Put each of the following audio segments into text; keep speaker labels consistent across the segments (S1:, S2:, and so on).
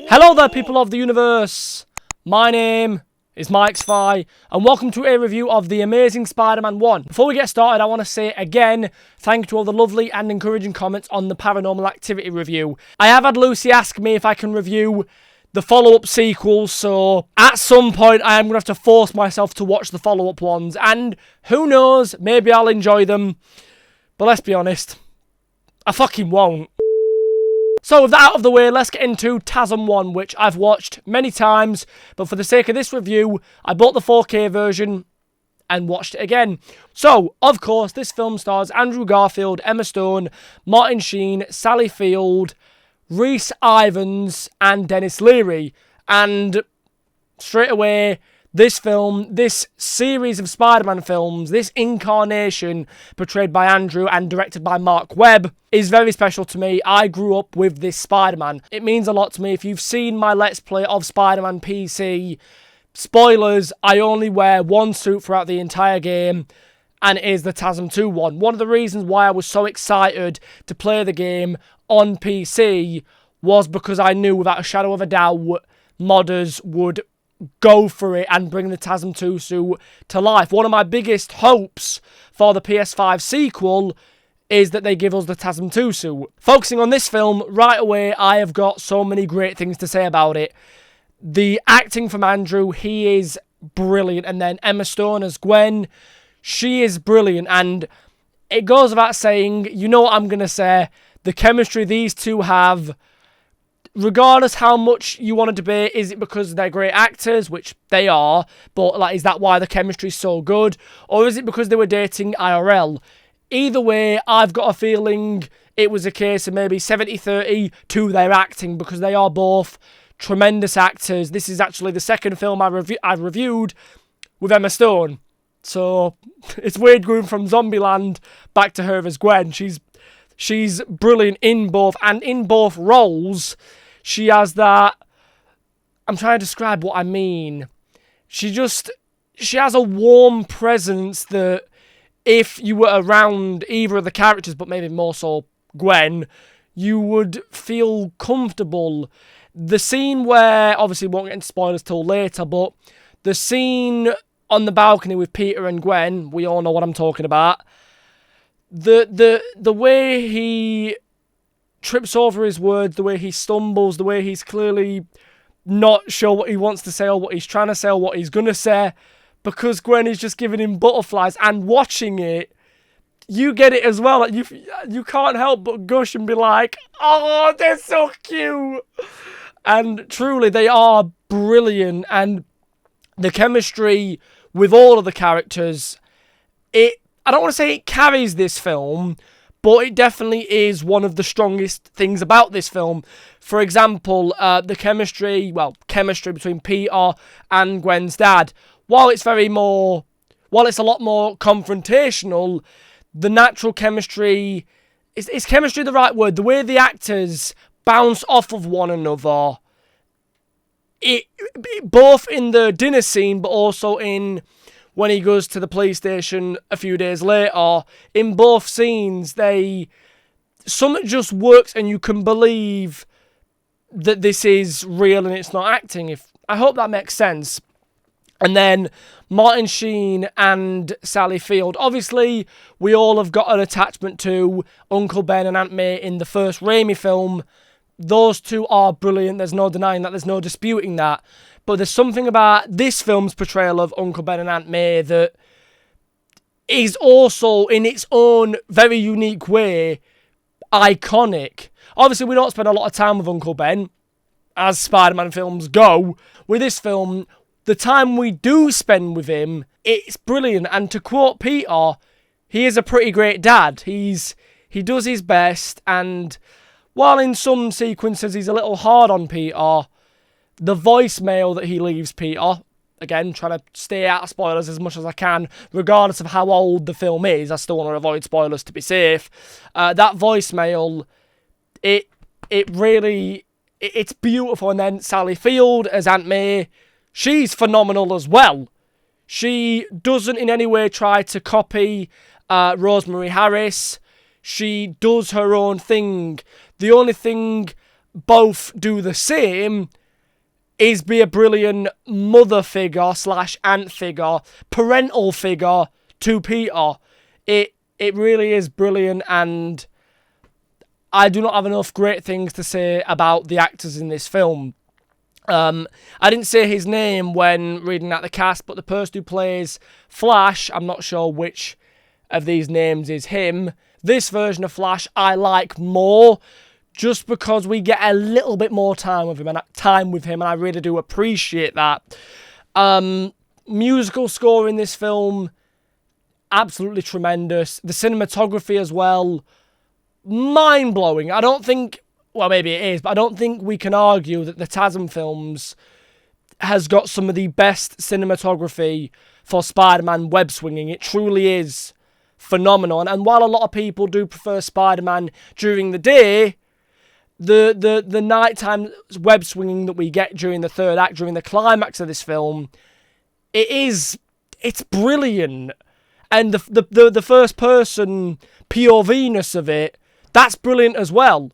S1: Hello there, people of the universe. My name is MichSciFi, and welcome to a review of The Amazing Spider-Man 1. Before we get started, I want to say again, thank you to all the lovely and encouraging comments on the Paranormal Activity review. I have had Lucy ask me if I can review the follow-up sequels, so at some point I am going to have to force myself to watch the follow-up ones, and who knows, maybe I'll enjoy them, but let's be honest, I fucking won't. So with that out of the way, let's get into TASM 1, which I've watched many times, but for the sake of this review, I bought the 4K version and watched it again. So, of course, this film stars Andrew Garfield, Emma Stone, Martin Sheen, Sally Field, Rhys Ifans, and Dennis Leary. And straight away, this film, this series of Spider-Man films, this incarnation portrayed by Andrew and directed by Mark Webb is very special to me. I grew up with this Spider-Man. It means a lot to me. If you've seen my Let's Play of Spider-Man PC, spoilers, I only wear one suit throughout the entire game, and it is the TASM 2 one. One of the reasons why I was so excited to play the game on PC was because I knew without a shadow of a doubt modders would go for it and bring the TASM 2 suit to life. One of my biggest hopes for the PS5 sequel is that they give us the TASM 2 suit. Focusing on this film, right away, I have got so many great things to say about it. The acting from Andrew, he is brilliant. And then Emma Stone as Gwen, she is brilliant. And it goes without saying, you know what I'm going to say, the chemistry these two have, regardless how much you want to debate, is it because they're great actors, which they are, but like, is that why the chemistry is so good? Or is it because they were dating IRL? Either way, I've got a feeling it was a case of maybe 70-30 to their acting, because they are both tremendous actors. This is actually the second film I've reviewed with Emma Stone. So it's weird going from Zombieland back to her as Gwen. She's brilliant in both, and in both roles, she has that, I'm trying to describe what I mean. She has a warm presence that if you were around either of the characters, but maybe more so Gwen, you would feel comfortable. The scene where, obviously we won't get into spoilers till later, but the scene on the balcony with Peter and Gwen, we all know what I'm talking about. The way he trips over his words, the way he stumbles, the way he's clearly not sure what he wants to say or what he's trying to say or what he's going to say, because Gwen is just giving him butterflies, and watching it, you get it as well. Like you can't help but gush and be like, oh, they're so cute. And truly, they are brilliant, and the chemistry with all of the characters, I don't want to say it carries this film, but it definitely is one of the strongest things about this film. For example, the chemistry between Peter and Gwen's dad. While it's a lot more confrontational, the natural chemistry, is chemistry the right word? The way the actors bounce off of one another, both in the dinner scene, but also in when he goes to the police station a few days later, in both scenes, something just works and you can believe that this is real and it's not acting. I hope that makes sense. And then Martin Sheen and Sally Field. Obviously, we all have got an attachment to Uncle Ben and Aunt May in the first Raimi film. Those two are brilliant. There's no denying that. There's no disputing that. But there's something about this film's portrayal of Uncle Ben and Aunt May that is also, in its own very unique way, iconic. Obviously, we don't spend a lot of time with Uncle Ben, as Spider-Man films go. With this film, the time we do spend with him, it's brilliant. And to quote Peter, he is a pretty great dad. He does his best, and while in some sequences he's a little hard on Peter, the voicemail that he leaves Peter, again, trying to stay out of spoilers as much as I can, regardless of how old the film is, I still want to avoid spoilers to be safe. That voicemail, it's beautiful. And then Sally Field as Aunt May, she's phenomenal as well. She doesn't in any way try to copy Rosemary Harris. She does her own thing. The only thing both do the same is be a brilliant mother figure / aunt figure, parental figure to Peter. It really is brilliant, and I do not have enough great things to say about the actors in this film. I didn't say his name when reading out the cast, but the person who plays Flash, I'm not sure which of these names is him. This version of Flash I like more, just because we get a little bit more time with him, and I really do appreciate that. Musical score in this film, absolutely tremendous. The cinematography as well, mind-blowing. I don't think, well, maybe it is, but I don't think we can argue that the TASM films has got some of the best cinematography for Spider-Man web swinging. It truly is phenomenal. And while a lot of people do prefer Spider-Man during the day, the nighttime web swinging that we get during the third act, during the climax of this film, it's brilliant. And the first person POV-ness of it, that's brilliant as well.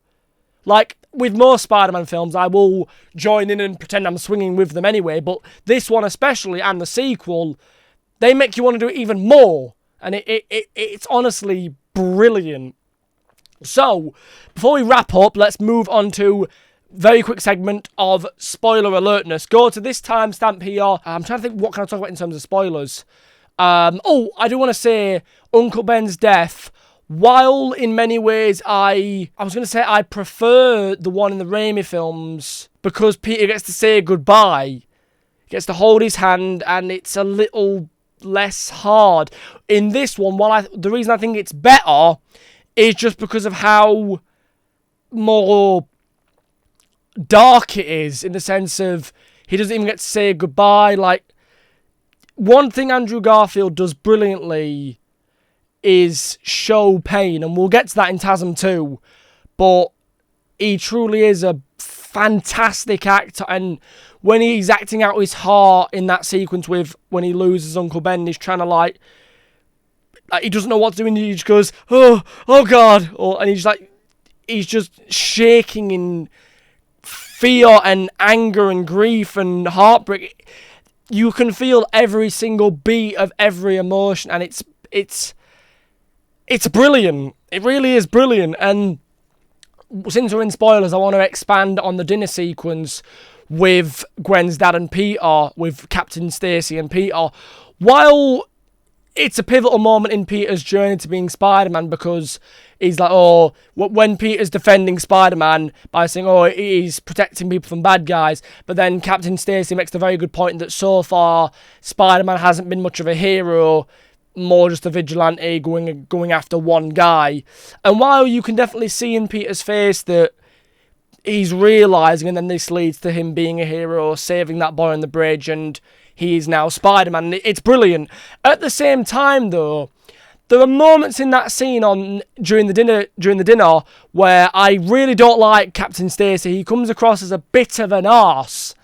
S1: Like, with most Spider-Man films, I will join in and pretend I'm swinging with them anyway, but this one especially, and the sequel, they make you want to do it even more. And it's honestly brilliant. So, before we wrap up, let's move on to very quick segment of spoiler alertness. Go to this timestamp here. I'm trying to think, what can I talk about in terms of spoilers? I do want to say Uncle Ben's death, while in many ways I was going to say I prefer the one in the Raimi films because Peter gets to say goodbye. He gets to hold his hand and it's a little less hard. In this one, the reason I think it's better is just because of how more dark it is, in the sense of he doesn't even get to say goodbye. Like, one thing Andrew Garfield does brilliantly is show pain, and we'll get to that in TASM too, but he truly is a fantastic actor, and when he's acting out his heart in that sequence with when he loses Uncle Ben, he's trying to like he doesn't know what to do, and he just goes, oh God, and he's just shaking in fear and anger and grief and heartbreak. You can feel every single beat of every emotion, and it's brilliant. It really is brilliant. And since we're in spoilers, I want to expand on the dinner sequence with Gwen's dad and Peter, with Captain Stacy and Peter. While it's a pivotal moment in Peter's journey to being Spider-Man, because he's like, when Peter's defending Spider-Man by saying, he's protecting people from bad guys, but then Captain Stacy makes the very good point that so far Spider-Man hasn't been much of a hero, more just a vigilante going after one guy. And while you can definitely see in Peter's face that he's realising, and then this leads to him being a hero, saving that boy on the bridge, and he is now Spider-Man. It's brilliant. At the same time, though, there are moments in that scene during the dinner where I really don't like Captain Stacy. He comes across as a bit of an arse,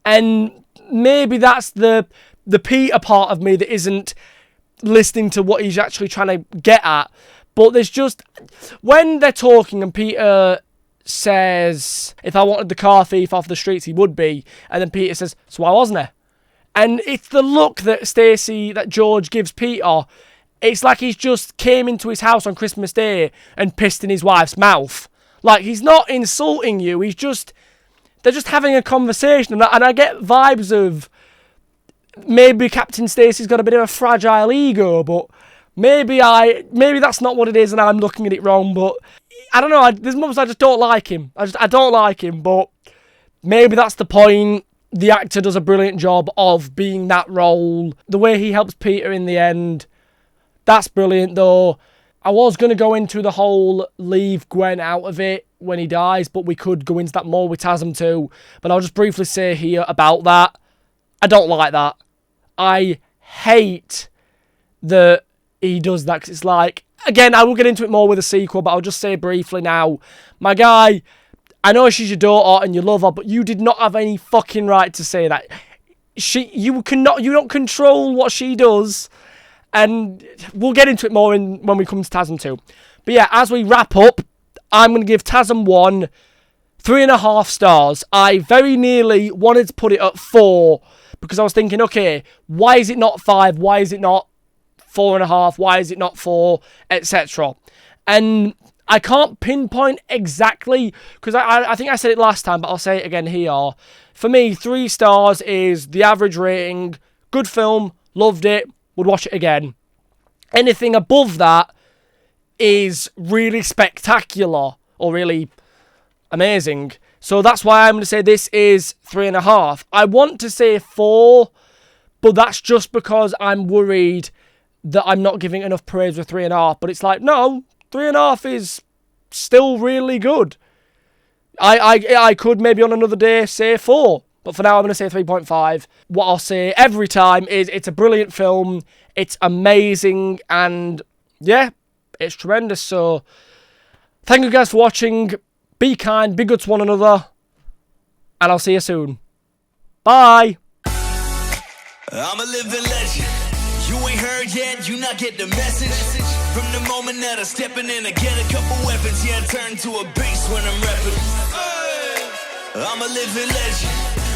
S1: and maybe that's the Peter part of me that isn't listening to what he's actually trying to get at. But there's just, when they're talking and Peter says, if I wanted the car thief off the streets, he would be, and then Peter says, so why wasn't he? And it's the look that George gives Peter. It's like he's just came into his house on Christmas Day and pissed in his wife's mouth. Like, he's not insulting you, they're just having a conversation, and I get vibes of maybe Captain Stacy's got a bit of a fragile ego, but maybe that's not what it is and I'm looking at it wrong. But I don't know, there's moments I just don't like him. I don't like him, but maybe that's the point. The actor does a brilliant job of being that role. The way he helps Peter in the end, that's brilliant. Though I was going to go into the whole leave Gwen out of it when he dies, but we could go into that more with TASM too. But I'll just briefly say here about that. I don't like that. I hate that he does that, because it's like, again, I will get into it more with a sequel, but I'll just say briefly now, my guy, I know she's your daughter and you love her, but you did not have any fucking right to say that. You don't control what she does, and we'll get into it more when we come to TASM 2. But yeah, as we wrap up, I'm going to give TASM 1 3.5 stars. I very nearly wanted to put it at 4 because I was thinking, okay, why is it not 5? Why is it not 4.5? Why is it not 4? Etc. And I can't pinpoint exactly because I think I said it last time, but I'll say it again here. For me, 3 stars is the average rating. Good film, loved it, would watch it again. Anything above that is really spectacular or really amazing. So that's why I'm going to say this is 3.5. I want to say 4, but that's just because I'm worried that I'm not giving enough praise with 3.5. But it's like, no, 3.5 is still really good. I could maybe on another day say 4. But for now, I'm going to say 3.5. What I'll say every time is it's a brilliant film. It's amazing. And yeah, it's tremendous. So thank you guys for watching. Be kind, be good to one another. And I'll see you soon. Bye.
S2: I'm a living legend. You ain't heard yet, you not get the message. From the moment that I'm stepping in, I get a couple weapons. Yeah, I turn to a beast when I'm repping. I'm a living legend.